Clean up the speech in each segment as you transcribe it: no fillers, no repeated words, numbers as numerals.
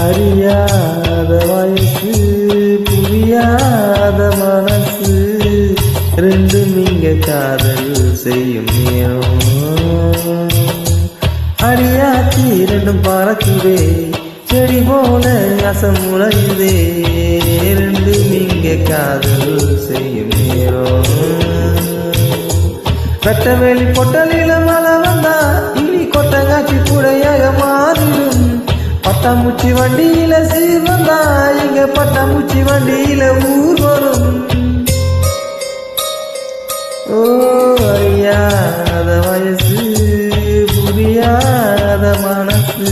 அறியாத வயசு புரியாத மனசு ரெண்டும் இங்க காதல் செய்யும் நேரம். அடியாச்சி ரெண்டும் பறக்குதே செடி போல அசமுளையுதே ரெண்டும் இங்க காதல் செய்யும் நேரம். வெட்டவேலி பொட்டலில மழை வந்தா இனி கொட்டங்காட்சி கூடையாக மாறிடும். பட்டாம்பூச்சி வண்டியில சீர் வந்தா இங்க பட்டாம்பூச்சி வண்டியில ஊர் வரும். ஓ அறியாத வயசு புரியாத மனசு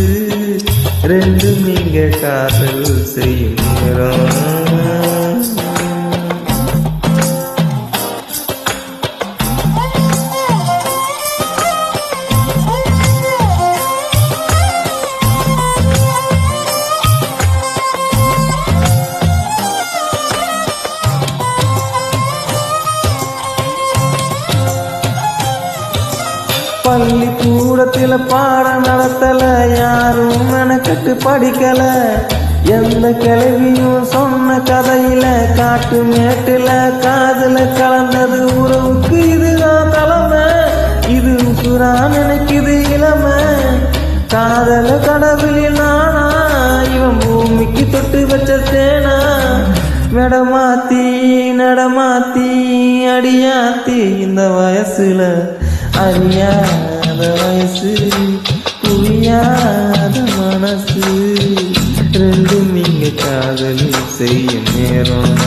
ரெண்டும் இங்க காதல் செய்யும் நேரம். பள்ளிக்கூடத்தில பாடம் நடத்தல யாரும் மெனக்கட்டு படிக்கல. எந்த கிழவியும் சொன்ன கதையில காட்டு மேட்டுல காதுல கலந்தது உறவுக்கு இதுதான் தலைமை. இது உசுரா நினைக்குது இளமை. காதல கடவுளில் நானா இவன் பூமிக்கு தொட்டு வச்ச தேனா. மெடமாத்தி நடமாத்தி அடியாத்தி இந்த வயசுல அறியாத வயசு புரியாத மனசு ரெண்டும் இங்க காதல் செய்யும் நேரம்.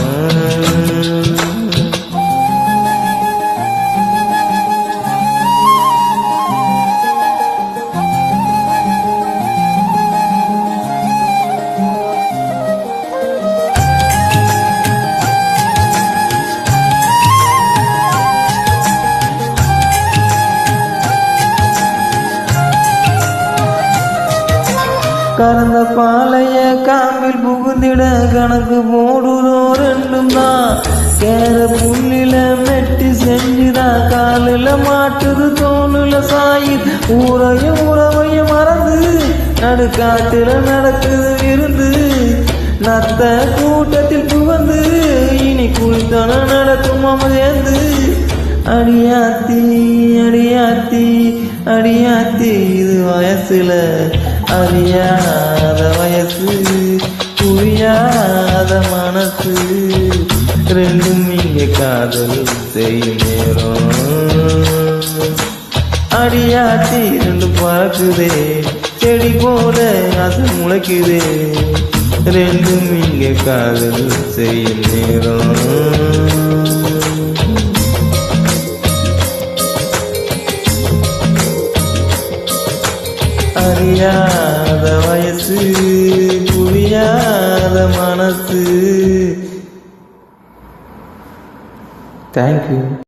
கறந்த பாலைய காம்பில் புகுந்திட கணக்கு போடுதோ ரெண்டும் தான். கேர புள்ளில மெட்டி செஞ்சுதான் காலில மாட்டுது தோணுல சாயி. ஊரையும் உறவையும் மறந்து நடுக்காட்டுல நடக்குது விருந்து. நத்த கூட்டத்தில் புகந்து இனி குளித்தன நடக்கும் அமர்ந்து. அடியாத்தி அடியாத்தி அடியாத்தி இது வயசுல அறியாத வயசு புரியாத மனசு ரெண்டும் இங்க காதல் செய்யும் நேரம். அடியாத்தி ரெண்டும் பறக்குதே செடி போல அது முளைக்குதே ரெண்டும் இங்க காதல் செய்யும் நேரம். அறியாத வயசு புரியாத மனசு. தேங்க்யூ.